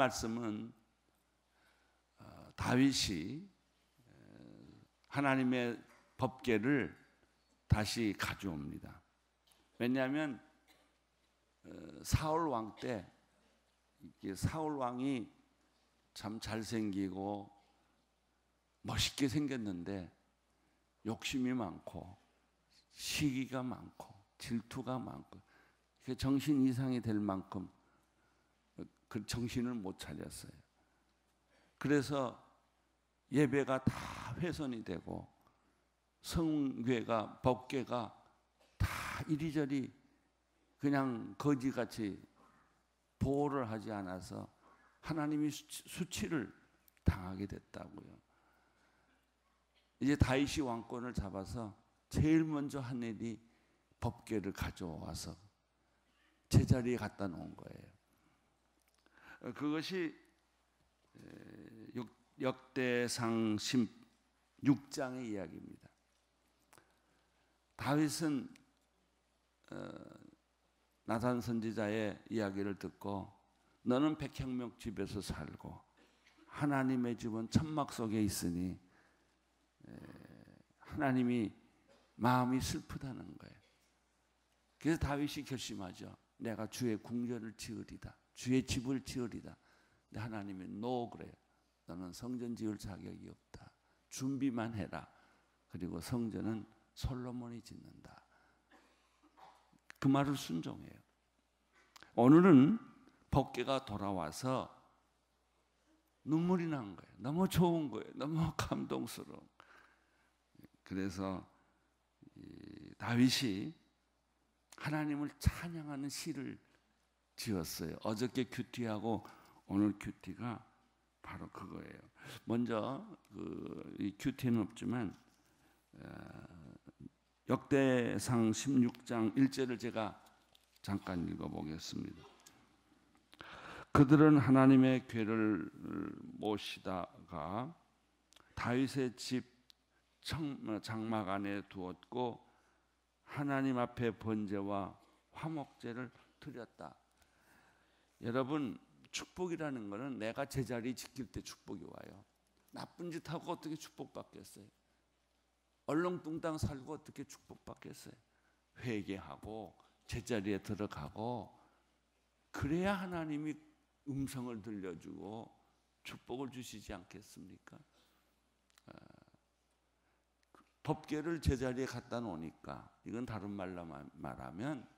말씀은 다윗이 하나님의 법궤를 다시 가져옵니다. 왜냐하면 사울 왕 때 사울 왕이 참 잘생기고 멋있게 생겼는데 욕심이 많고 시기가 많고 질투가 많고 정신 이상이 될 만큼 그 정신을 못 차렸어요. 그래서 예배가 다 훼손이 되고 성궤가 법궤가 다 이리저리 그냥 거지같이 보호를 하지 않아서 하나님이 수치를 당하게 됐다고요. 이제 다윗이 왕권을 잡아서 제일 먼저 한 일이 법궤를 가져와서 제자리에 갖다 놓은 거예요. 그것이 역대상 16장의 이야기입니다. 다윗은 나단 선지자의 이야기를 듣고 너는 백향목 집에서 살고 하나님의 집은 천막 속에 있으니 하나님이 마음이 슬프다는 거예요. 그래서 다윗이 결심하죠. 내가 주의 궁전을 지으리다. 주의 집을 지으리다. 근데 하나님이 노 그래요. 너는 성전 지을 자격이 없다. 준비만 해라. 그리고 성전은 솔로몬이 짓는다. 그 말을 순종해요. 오늘은 법궤가 돌아와서 눈물이 난 거예요. 너무 좋은 거예요. 너무 감동스러운. 그래서 다윗이 하나님을 찬양하는 시를 지었어요. 어저께 큐티하고 오늘 큐티가 바로 그거예요. 먼저 이 큐티는 없지만 역대상 16장 1절을 제가 잠깐 읽어보겠습니다. 그들은 하나님의 궤를 모시다가 다윗의 집 장막 안에 두었고 하나님 앞에 번제와 화목제를 드렸다. 여러분, 축복이라는 것은 내가 제자리 지킬 때 축복이 와요. 나쁜 짓 하고 어떻게 축복받겠어요? 얼렁뚱땅 살고 어떻게 축복받겠어요? 회개하고 제자리에 들어가고 그래야 하나님이 음성을 들려주고 축복을 주시지 않겠습니까? 법궤를 제자리에 갖다 놓으니까 이건 다른 말로 말하면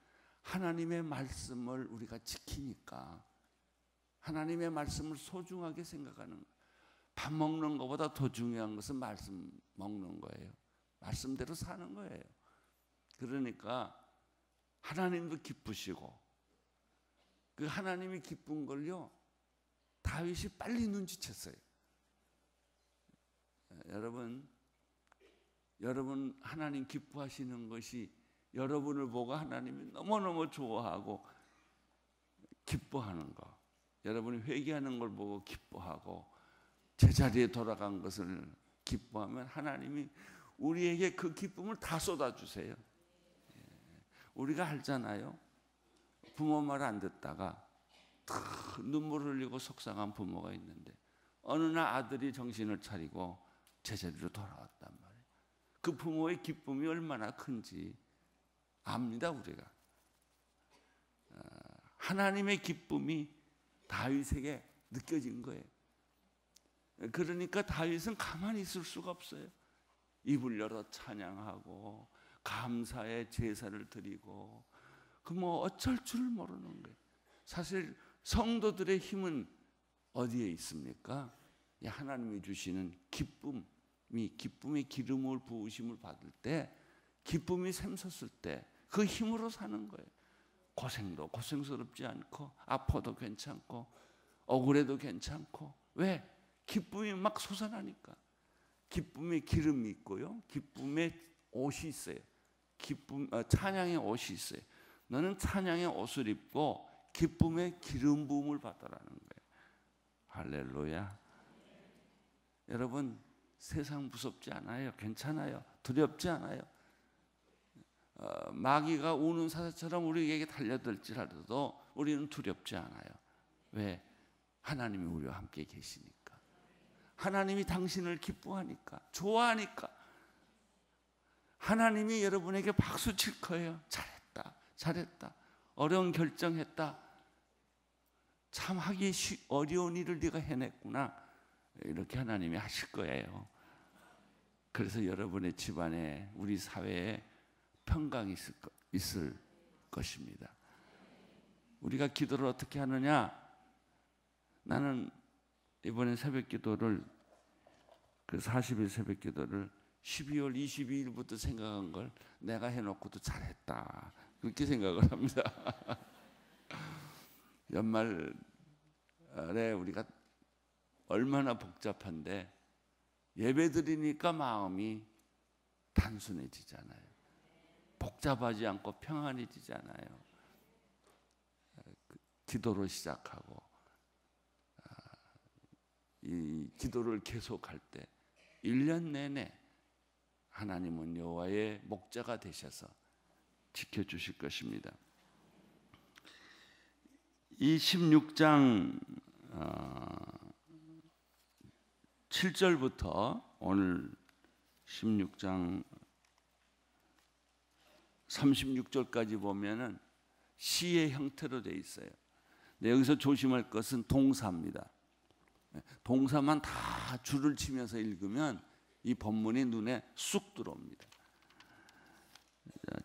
하나님의 말씀을 우리가 지키니까 하나님의 말씀을 소중하게 생각하는 거예요. 밥 먹는 것보다 더 중요한 것은 말씀 먹는 거예요. 말씀대로 사는 거예요. 그러니까 하나님도 기쁘시고 그 하나님이 기쁜 걸요 다윗이 빨리 눈치챘어요. 여러분 하나님 기뻐하시는 것이 여러분을 보고 하나님이 너무너무 좋아하고 기뻐하는 거, 여러분이 회개하는 걸 보고 기뻐하고 제자리에 돌아간 것을 기뻐하면 하나님이 우리에게 그 기쁨을 다 쏟아주세요. 우리가 알잖아요. 부모 말 안 듣다가 눈물 흘리고 속상한 부모가 있는데 어느 날 아들이 정신을 차리고 제자리로 돌아왔단 말이에요. 그 부모의 기쁨이 얼마나 큰지 압니다, 우리가. 하나님의 기쁨이 다윗에게 느껴진 거예요. 그러니까 다윗은 가만히 있을 수가 없어요. 입을 열어 찬양하고 감사의 제사를 드리고 그 뭐 어쩔 줄 모르는 거예요. 사실 성도들의 힘은 어디에 있습니까? 하나님이 주시는 기쁨의 기름을 부으심을 받을 때, 기쁨이 샘솟을 때 그 힘으로 사는 거예요. 고생도 고생스럽지 않고 아파도 괜찮고 억울해도 괜찮고. 왜? 기쁨이 막 솟아나니까. 기쁨의 기름이 있고요, 기쁨의 옷이 있어요. 찬양의 옷이 있어요. 너는 찬양의 옷을 입고 기쁨의 기름 부음을 받으라는 거예요. 할렐루야. 여러분, 세상 무섭지 않아요. 괜찮아요. 두렵지 않아요. 마귀가 우는 사자처럼 우리에게 달려들지라도 우리는 두렵지 않아요. 왜? 하나님이 우리와 함께 계시니까, 하나님이 당신을 기뻐하니까, 좋아하니까 하나님이 여러분에게 박수 칠 거예요. 잘했다, 잘했다, 어려운 결정했다, 참 하기 어려운 일을 네가 해냈구나, 이렇게 하나님이 하실 거예요. 그래서 여러분의 집안에, 우리 사회에 평강이 있을 것입니다. 우리가 기도를 어떻게 하느냐? 나는 이번에 새벽 기도를, 그 40일 새벽 기도를 12월 22일부터 생각한 걸 내가 해놓고도 잘했다, 그렇게 생각을 합니다. 연말에 우리가 얼마나 복잡한데 예배 드리니까 마음이 단순해지잖아요. 복잡하지 않고 평안해지잖아요. 기도로 시작하고 이 기도를 계속할 때 1년 내내 하나님은 여호와의 목자가 되셔서 지켜주실 것입니다. 이 16장 7절부터 오늘 16장 36절까지 보면은 시의 형태로 되어 있어요. 근데 여기서 조심할 것은 동사입니다. 동사만 다 줄을 치면서 읽으면 이 본문이 눈에 쑥 들어옵니다.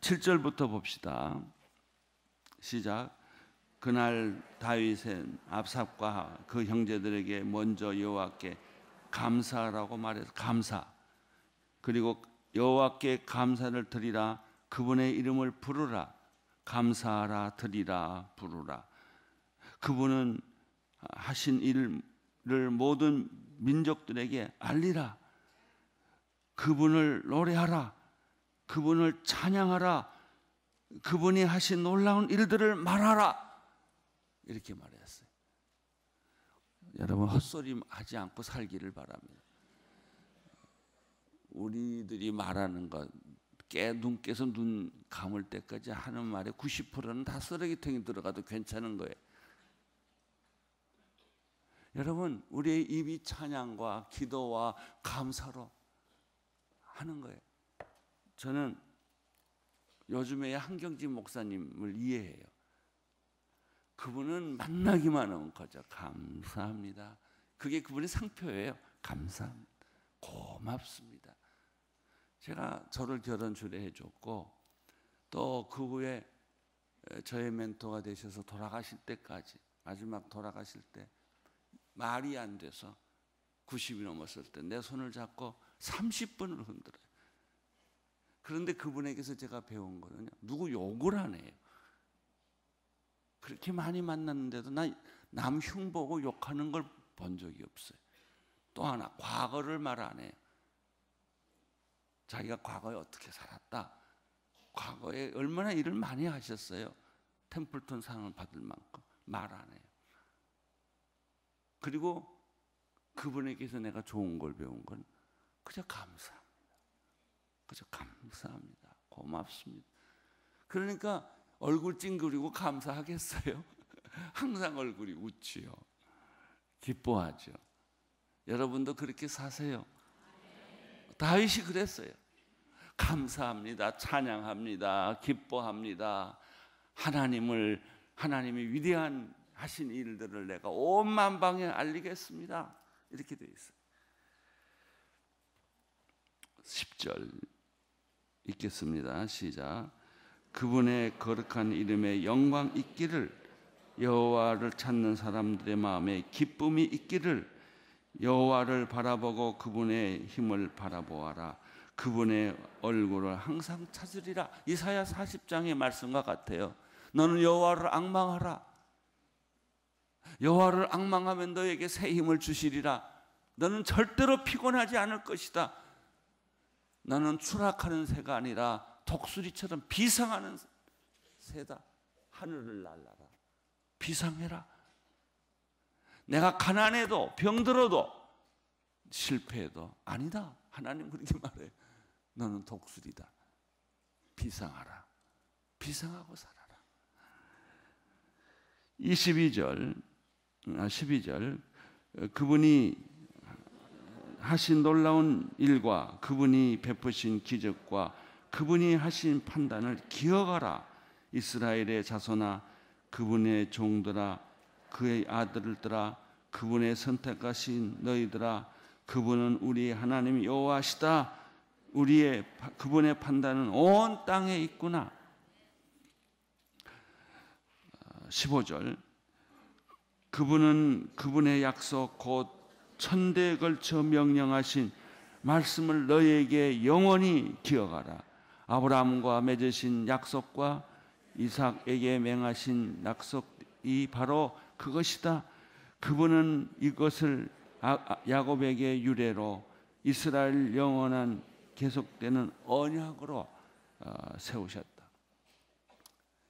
7절부터 봅시다. 시작. 그날 다윗은 압삽과 그 형제들에게 먼저 여호와께 감사하라고 말해서 감사, 그리고 여호와께 감사를 드리라, 그분의 이름을 부르라, 감사하라, 드리라, 부르라. 그분은 하신 일을 모든 민족들에게 알리라. 그분을 노래하라. 그분을 찬양하라. 그분이 하신 놀라운 일들을 말하라. 이렇게 말했어요. 여러분, 헛소리 하지 않고 살기를 바랍니다. 우리들이 말하는 것, 눈 깨서 눈 감을 때까지 하는 말의 90%는 다 쓰레기통에 들어가도 괜찮은 거예요. 여러분, 우리의 입이 찬양과 기도와 감사로 하는 거예요. 저는 요즘에 한경진 목사님을 이해해요. 그분은 만나기만 하면 거죠. 감사합니다. 그게 그분의 상표예요. 감사합니다. 고맙습니다. 제가 저를 결혼 주례해 줬고 또 그 후에 저의 멘토가 되셔서 돌아가실 때까지, 마지막 돌아가실 때 말이 안 돼서 90이 넘었을 때 내 손을 잡고 30분을 흔들어요. 그런데 그분에게서 제가 배운 거는요, 누구 욕을 안 해요. 그렇게 많이 만났는데도 남 흉보고 욕하는 걸 본 적이 없어요. 또 하나, 과거를 말 안 해요. 자기가 과거에 어떻게 살았다, 과거에 얼마나 일을 많이 하셨어요, 템플턴 상을 받을 만큼 말 안 해요. 그리고 그분에게서 내가 좋은 걸 배운 건 그저 감사합니다. 그저 감사합니다. 고맙습니다. 그러니까 얼굴 찡그리고 감사하겠어요? 항상 얼굴이 웃지요. 기뻐하죠. 여러분도 그렇게 사세요. 다윗이 그랬어요. 감사합니다. 찬양합니다. 기뻐합니다. 하나님이 위대한 하신 일들을 내가 온 만방에 알리겠습니다. 이렇게 되어 있어요. 10절 읽겠습니다. 시작. 그분의 거룩한 이름에 영광 있기를, 여호와를 찾는 사람들의 마음에 기쁨이 있기를, 여호와를 바라보고 그분의 힘을 바라보아라. 그분의 얼굴을 항상 찾으리라. 이사야 40장의 말씀과 같아요. 너는 여호와를 앙망하라. 여호와를 앙망하면 너에게 새 힘을 주시리라. 너는 절대로 피곤하지 않을 것이다. 너는 추락하는 새가 아니라 독수리처럼 비상하는 새다. 하늘을 날라라. 비상해라. 내가 가난해도 병들어도 실패해도 아니다. 하나님 그렇게 말해요. 너는 독수리다. 비상하라. 비상하고 살아라. 22절 12절 그분이 하신 놀라운 일과 그분이 베푸신 기적과 그분이 하신 판단을 기억하라. 이스라엘의 자손아, 그분의 종들아, 그의 아들들아, 그분의 선택하신 너희들아, 그분은 우리 하나님 여호와시다. 그분의 판단은 온 땅에 있구나. 15절 그분은 그분의 약속 곧 천대에 걸쳐 명령하신 말씀을 너희에게 영원히 기억하라. 아브라함과 맺으신 약속과 이삭에게 맹하신 약속이 바로 그것이다. 그분은 이것을 야곱에게 유래로 이스라엘 영원한 계속되는 언약으로 세우셨다.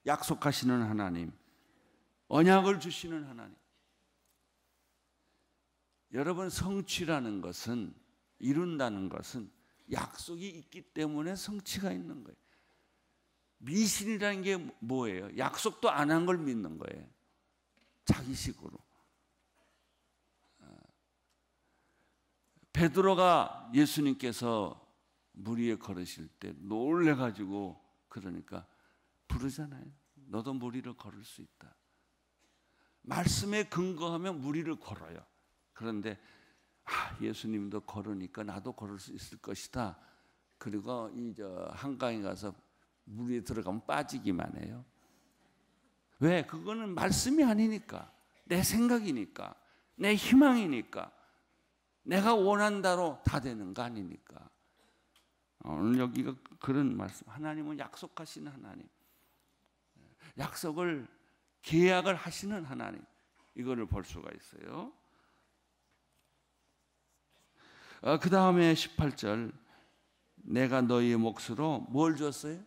약속하시는 하나님, 언약을 주시는 하나님. 여러분, 성취라는 것은, 이룬다는 것은 약속이 있기 때문에 성취가 있는 거예요. 미신이라는 게 뭐예요? 약속도 안 한 걸 믿는 거예요. 자기식으로. 베드로가 예수님께서 물 위에 걸으실 때 놀래가지고 그러니까 부르잖아요. 너도 물 위를 걸을 수 있다. 말씀에 근거하면 물 위를 걸어요. 그런데 예수님도 걸으니까 나도 걸을 수 있을 것이다. 그리고 한강에 가서 물 위에 들어가면 빠지기만 해요. 왜? 그거는 말씀이 아니니까. 내 생각이니까. 내 희망이니까. 내가 원한다로 다 되는 거 아니니까. 오늘 여기가 그런 말씀. 하나님은 약속하시는 하나님. 약속을, 계약을 하시는 하나님. 이거를 볼 수가 있어요. 그 다음에 18절. 내가 너희의 몫으로 뭘 줬어요?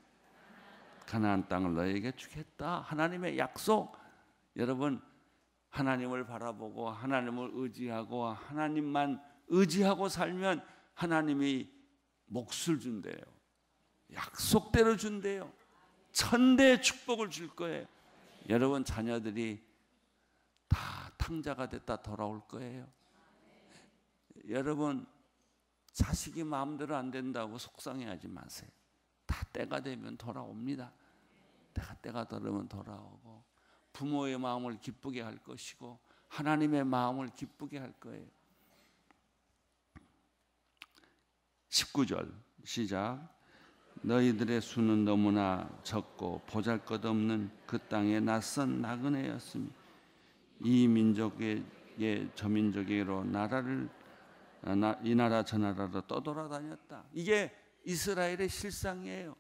가나안 땅을 너희에게 주겠다. 하나님의 약속. 여러분, 하나님을 바라보고 하나님을 의지하고 하나님만 의지하고 살면 하나님이 몫을 준대요. 약속대로 준대요. 천대의 축복을 줄 거예요. 여러분, 자녀들이 다 탕자가 됐다 돌아올 거예요. 여러분, 자식이 마음대로 안 된다고 속상해하지 마세요. 다 때가 되면 돌아옵니다. 때가 되면 돌아오고 부모의 마음을 기쁘게 할 것이고 하나님의 마음을 기쁘게 할 거예요. 19절 시작. 너희들의 수는 너무나 적고 보잘것없는 그 땅에 낯선 나그네였으니 이 민족에게 저 민족에게로 이 나라 저 나라로 떠돌아다녔다. 이게 이스라엘의 실상이에요.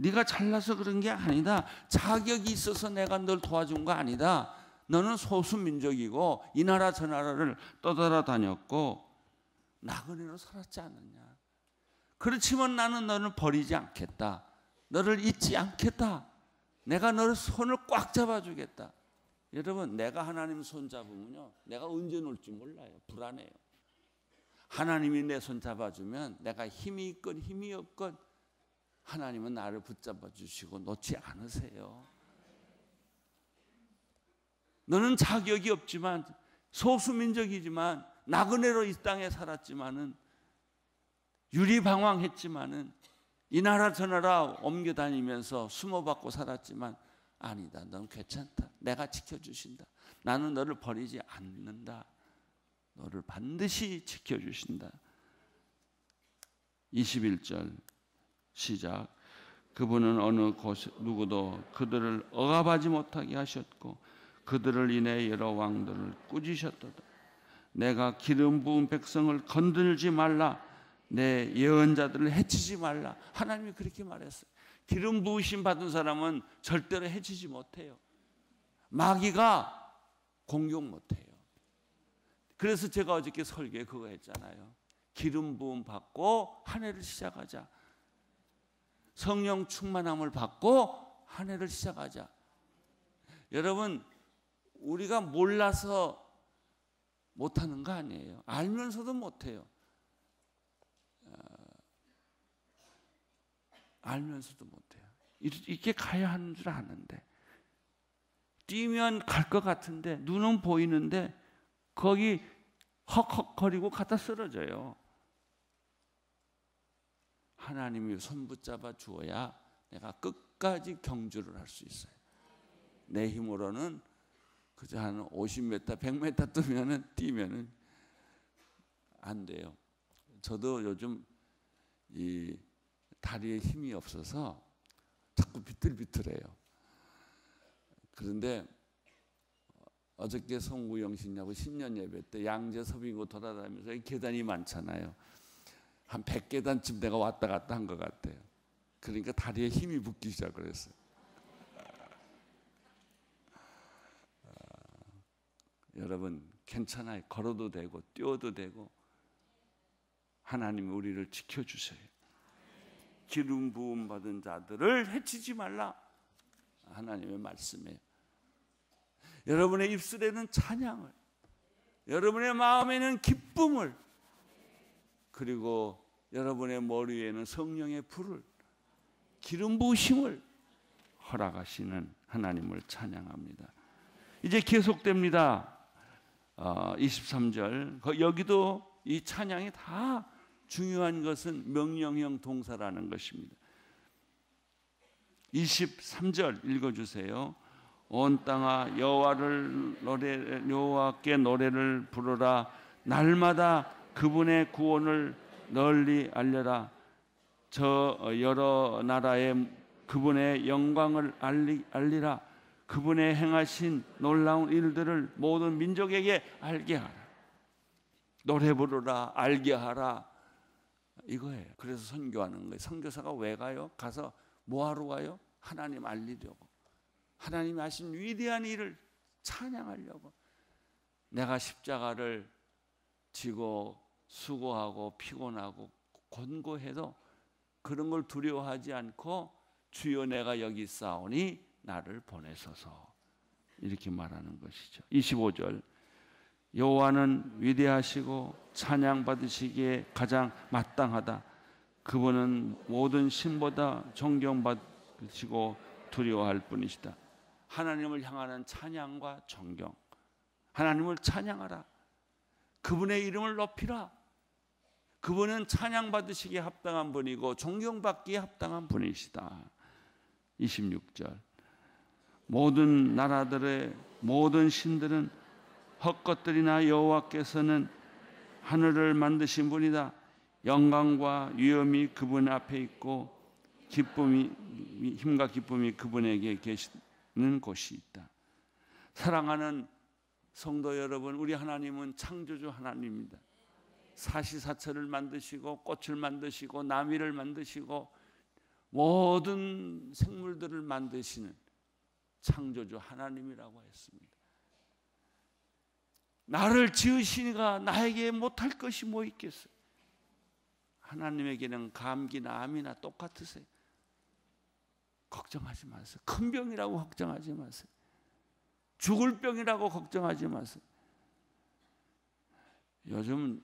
네가 잘나서 그런 게 아니다. 자격이 있어서 내가 널 도와준 거 아니다. 너는 소수 민족이고 이 나라 저 나라를 떠돌아다녔고 나그네로 살았지 않느냐. 그렇지만 나는 너를 버리지 않겠다. 너를 잊지 않겠다. 내가 너를 손을 꽉 잡아주겠다. 여러분, 내가 하나님 손 잡으면요, 내가 언제 놀지 몰라요. 불안해요. 하나님이 내 손 잡아주면 내가 힘이 있건 힘이 없건 하나님은 나를 붙잡아 주시고 놓지 않으세요. 너는 자격이 없지만 소수민족이지만 나그네로 이 땅에 살았지만은 유리방황했지만은 이 나라 저 나라 옮겨 다니면서 숨어받고 살았지만 아니다. 넌 괜찮다. 내가 지켜주신다. 나는 너를 버리지 않는다. 너를 반드시 지켜주신다. 21절 시작. 그분은 어느 곳 누구도 그들을 억압하지 못하게 하셨고 그들을 인해 여러 왕들을 꾸짖으셨도다. 내가 기름 부은 백성을 건들지 말라. 내 예언자들을 해치지 말라. 하나님이 그렇게 말했어요. 기름 부으심 받은 사람은 절대로 해치지 못해요. 마귀가 공격 못해요. 그래서 제가 어저께 설교에 그거 했잖아요. 기름 부음 받고 한 해를 시작하자. 성령 충만함을 받고 한 해를 시작하자. 여러분, 우리가 몰라서 못하는 거 아니에요. 알면서도 못해요. 알면서도 못해요. 이렇게 가야 하는 줄 아는데 뛰면 갈 것 같은데 눈은 보이는데 거기 헉헉거리고 갖다 쓰러져요. 하나님이 손 붙잡아 주어야 내가 끝까지 경주를 할 수 있어요. 내 힘으로는 그저 한 50m, 100m 뛰면은 안 돼요. 저도 요즘 이 다리에 힘이 없어서 자꾸 비틀비틀해요. 그런데 어저께 송구영신하고 신년 예배 때 양재 서빙고 돌아다니면서 계단이 많잖아요. 한 100계단쯤 내가 왔다 갔다 한 것 같아요. 그러니까 다리에 힘이 붙기 시작을 했어요. 여러분 괜찮아요. 걸어도 되고 뛰어도 되고 하나님이 우리를 지켜주세요. 기름 부음 받은 자들을 해치지 말라. 하나님의 말씀이에요. 여러분의 입술에는 찬양을, 여러분의 마음에는 기쁨을, 그리고 여러분의 머리에는 성령의 불을, 기름 부으심을 허락하시는 하나님을 찬양합니다. 이제 계속됩니다. 23절 여기도 이 찬양이 다 중요한 것은 명령형 동사라는 것입니다. 23절 읽어주세요. 온 땅아 여호와께 노래를 부르라. 날마다 그분의 구원을 널리 알려라. 저 여러 나라에 그분의 영광을 알리라. 그분의 행하신 놀라운 일들을 모든 민족에게 알게 하라. 노래 부르라, 알게 하라, 이거예요. 그래서 선교하는 거예요. 선교사가 왜 가요? 가서 뭐하러 가요? 하나님 알리려고. 하나님이 하신 위대한 일을 찬양하려고. 내가 십자가를 지고 수고하고 피곤하고 곤고해도 그런 걸 두려워하지 않고 주여 내가 여기 있사오니 나를 보내소서, 이렇게 말하는 것이죠. 25절 여호와는 위대하시고 찬양받으시기에 가장 마땅하다. 그분은 모든 신보다 존경받으시고 두려워할 뿐이시다. 하나님을 향하는 찬양과 존경, 하나님을 찬양하라. 그분의 이름을 높이라. 그분은 찬양받으시기에 합당한 분이고 존경받기에 합당한 분이시다. 26절 모든 나라들의 모든 신들은 헛것들이나 여호와께서는 하늘을 만드신 분이다. 영광과 위엄이 그분 앞에 있고 힘과 기쁨이 그분에게 계시는 곳이 있다. 사랑하는 성도 여러분, 우리 하나님은 창조주 하나님입니다. 사시사철을 만드시고 꽃을 만드시고 나무를 만드시고 모든 생물들을 만드시는 창조주 하나님이라고 했습니다. 나를 지으시니가 나에게 못할 것이 뭐 있겠어요? 하나님에게는 감기나 암이나 똑같으세요. 걱정하지 마세요. 큰 병이라고 걱정하지 마세요. 죽을 병이라고 걱정하지 마세요. 요즘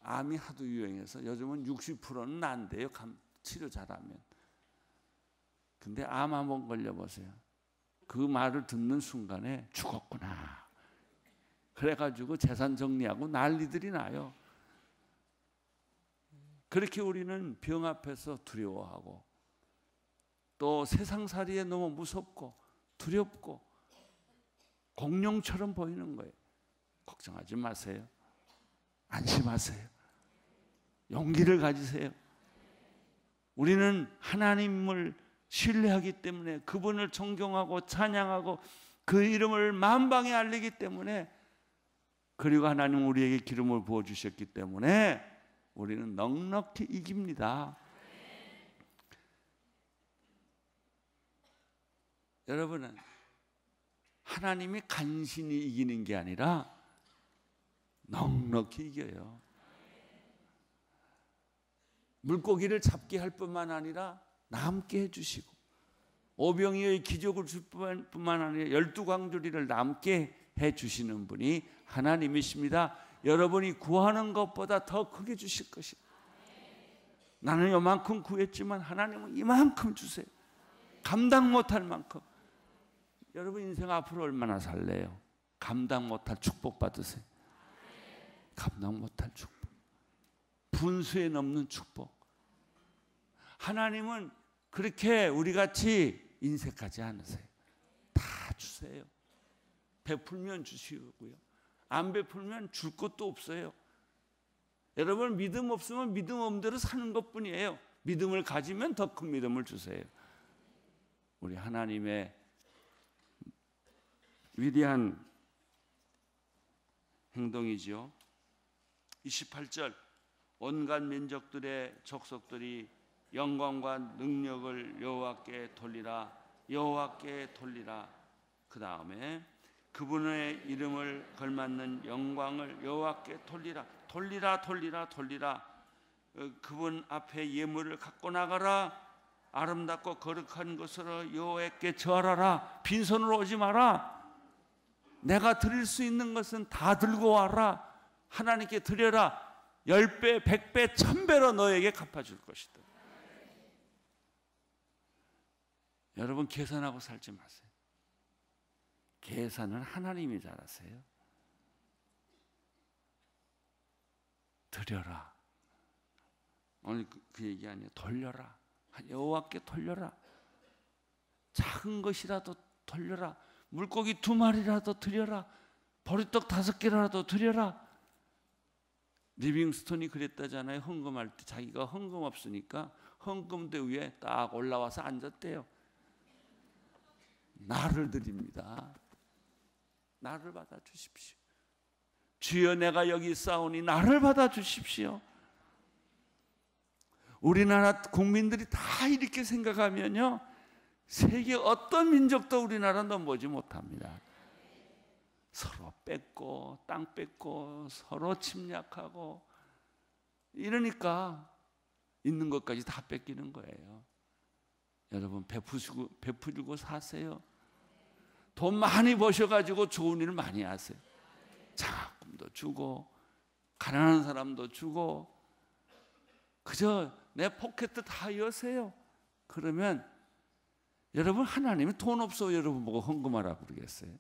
암이 하도 유행해서 요즘은 60%는 난대요. 치료 잘하면. 근데 암 한번 걸려보세요. 그 말을 듣는 순간에 죽었구나. 그래가지고 재산 정리하고 난리들이 나요. 그렇게 우리는 병 앞에서 두려워하고 또 세상살이에 너무 무섭고 두렵고 공룡처럼 보이는 거예요. 걱정하지 마세요. 안심하세요. 용기를 가지세요. 우리는 하나님을 신뢰하기 때문에, 그분을 존경하고 찬양하고 그 이름을 만방에 알리기 때문에, 그리고 하나님 우리에게 기름을 부어주셨기 때문에 우리는 넉넉히 이깁니다. 여러분은 하나님이 간신히 이기는 게 아니라 넉넉히 이겨요. 물고기를 잡게 할 뿐만 아니라 남게 해주시고, 오병이어의 기적을 줄 뿐만 아니라 12광주리를 남게 해주시는 분이 하나님이십니다. 여러분이 구하는 것보다 더 크게 주실 것입니다. 나는 요만큼 구했지만 하나님은 이만큼 주세요. 감당 못할 만큼. 여러분 인생 앞으로 얼마나 살래요? 감당 못할 축복 받으세요. 감당 못할 축복. 분수에 넘는 축복. 하나님은 그렇게 우리같이 인색하지 않으세요. 다 주세요. 베풀면 주시고요. 안 베풀면 줄 것도 없어요. 여러분 믿음 없으면 믿음 없는 대로 사는 것뿐이에요. 믿음을 가지면 더 큰 믿음을 주세요. 우리 하나님의 위대한 행동이지요. 28절 온갖 민족들의 족속들이 영광과 능력을 여호와께 돌리라. 여호와께 돌리라. 그 다음에 그분의 이름을 걸맞는 영광을 여호와께 돌리라. 돌리라 돌리라 돌리라. 그분 앞에 예물을 갖고 나가라. 아름답고 거룩한 것으로 여호와께 절하라. 빈손으로 오지 마라. 내가 드릴 수 있는 것은 다 들고 와라. 하나님께 드려라. 10배, 100배, 1000배로 너에게 갚아줄 것이다. 여러분 계산하고 살지 마세요. 계산은 하나님이 잘하세요. 드려라. 오늘 그 얘기 아니에요. 돌려라. 여호와께 돌려라. 작은 것이라도 돌려라. 물고기 2마리라도 드려라. 보리떡 5개라도 드려라. 리빙스톤이 그랬다잖아요. 헌금할 때 자기가 헌금 없으니까 헌금대 위에 딱 올라와서 앉았대요. 나를 드립니다. 나를 받아주십시오. 주여 내가 여기 있사오니 나를 받아주십시오. 우리나라 국민들이 다 이렇게 생각하면요, 세계 어떤 민족도 우리나라 넘보지 못합니다. 서로 뺏고 땅 뺏고 서로 침략하고 이러니까 있는 것까지 다 뺏기는 거예요. 여러분 베푸시고 사세요. 돈 많이 버셔가지고 좋은 일 많이 하세요. 장학금도 주고 가난한 사람도 주고 그저 내 포켓 다 여세요. 그러면 여러분 하나님이 돈 없어 여러분 보고 헌금하라고 그러겠어요?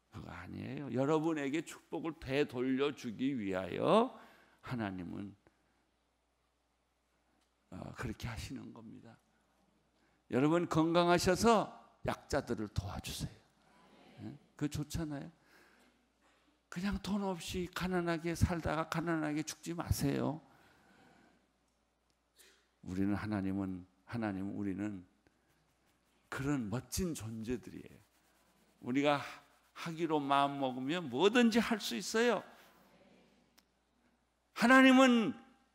그거 아니에요. 여러분에게 축복을 되돌려 주기 위하여 하나님은 그렇게 하시는 겁니다. 여러분 건강하셔서 약자들을 도와주세요. 그거 좋잖아요. 그냥 돈 없이 가난하게 살다가 가난하게 죽지 마세요. 우리는 우리는 그런 멋진 존재들이에요. 우리가 하기로 마음 먹으면 뭐든지 할 수 있어요. 하나님은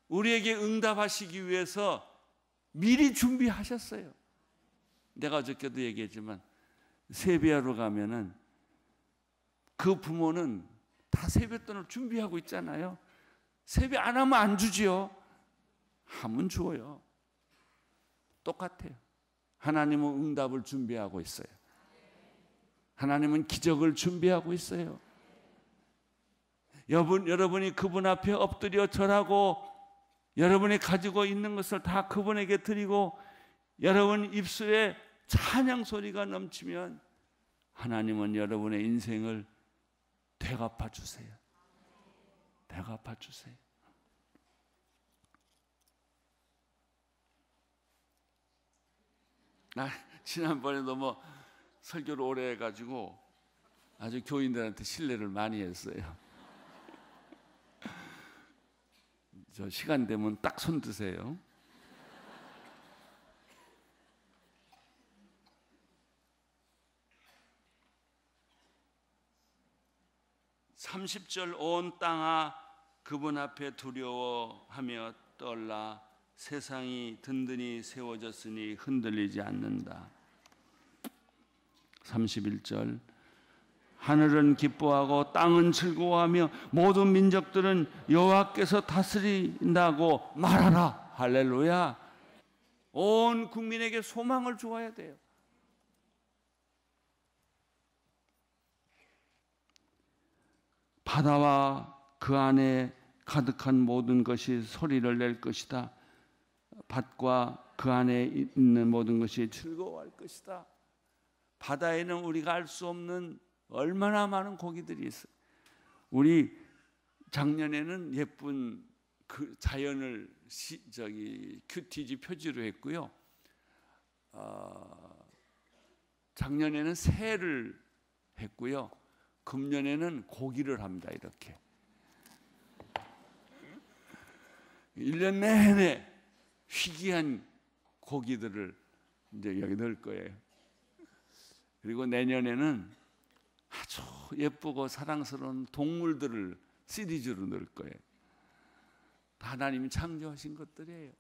우리에게 응답하시기 위해서 미리 준비하셨어요. 내가 어저께도 얘기했지만 세배하러 가면은 그 부모는 다 세뱃돈을 준비하고 있잖아요. 세배 안 하면 안 주지요. 하면 줘요. 똑같아요. 하나님은 응답을 준비하고 있어요. 하나님은 기적을 준비하고 있어요. 여러분이 그분 앞에 엎드려 절하고 여러분이 가지고 있는 것을 다 그분에게 드리고 여러분 입술에 찬양 소리가 넘치면 하나님은 여러분의 인생을 되갚아 주세요. 되갚아 주세요. 지난번에도 설교를 오래 해가지고 아주 교인들한테 신뢰를 많이 했어요. 저 시간 되면 딱 손 드세요. (30절) 온 땅아 그분 앞에 두려워하며 떨라. 세상이 든든히 세워졌으니 흔들리지 않는다. 31절 하늘은 기뻐하고 땅은 즐거워하며 모든 민족들은 여호와께서 다스린다고 말하라. 할렐루야. 온 국민에게 소망을 주어야 돼요. 바다와 그 안에 가득한 모든 것이 소리를 낼 것이다. 밭과 그 안에 있는 모든 것이 즐거워할 것이다. 바다에는 우리가 알 수 없는 얼마나 많은 고기들이 있어요. 우리 작년에는 예쁜 그 자연을 큐티지 표지로 했고요. 작년에는 새를 했고요. 금년에는 고기를 합니다. 이렇게 1년 내내 희귀한 고기들을 이제 여기 넣을 거예요. 그리고 내년에는 아주 예쁘고 사랑스러운 동물들을 시리즈로 넣을 거예요. 하나님이 창조하신 것들이에요.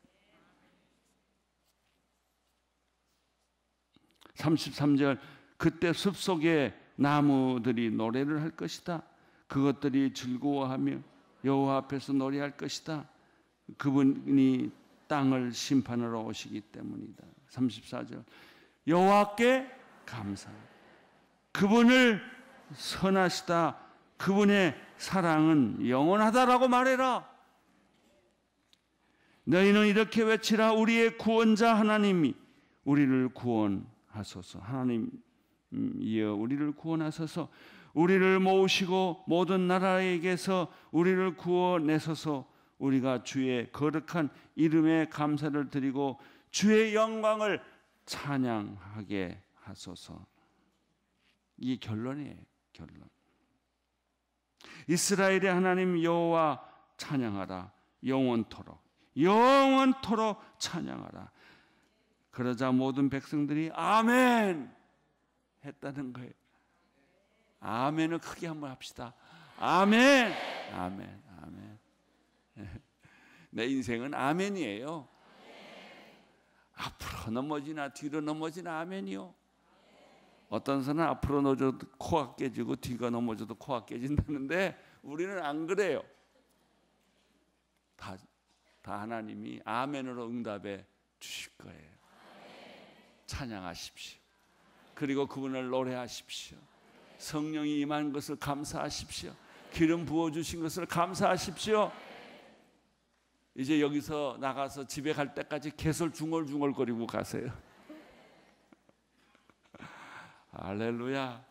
33절 그때 숲속에 나무들이 노래를 할 것이다. 그것들이 즐거워하며 여호와 앞에서 노래할 것이다. 그분이 땅을 심판하러 오시기 때문이다. 34절 여호와께 감사. 그분을 선하시다. 그분의 사랑은 영원하다라고 말해라. 너희는 이렇게 외치라. 우리의 구원자 하나님이 우리를 구원하소서. 하나님이여 우리를 구원하소서. 우리를 모으시고 모든 나라에게서 우리를 구원내소서. 우리가 주의 거룩한 이름에 감사를 드리고 주의 영광을 찬양하게 하소서. 이 결론이에요. 결론. 이스라엘의 하나님 여호와 찬양하라. 영원토록 찬양하라. 그러자 모든 백성들이 아멘 했다는 거예요. 아멘을 크게 한번 합시다. 아멘. 아멘. 아멘. 내 인생은 아멘이에요. 앞으로 넘어지나 뒤로 넘어지나 아멘이요. 어떤 사람은 앞으로 넘어져도 코가 깨지고 뒤가 넘어져도 코가 깨진다는데 우리는 안 그래요. 다 하나님이 아멘으로 응답해 주실 거예요. 찬양하십시오. 그리고 그분을 노래하십시오. 성령이 임한 것을 감사하십시오. 기름 부어주신 것을 감사하십시오. 이제 여기서 나가서 집에 갈 때까지 개설 중얼중얼거리고 가세요. 할렐루야.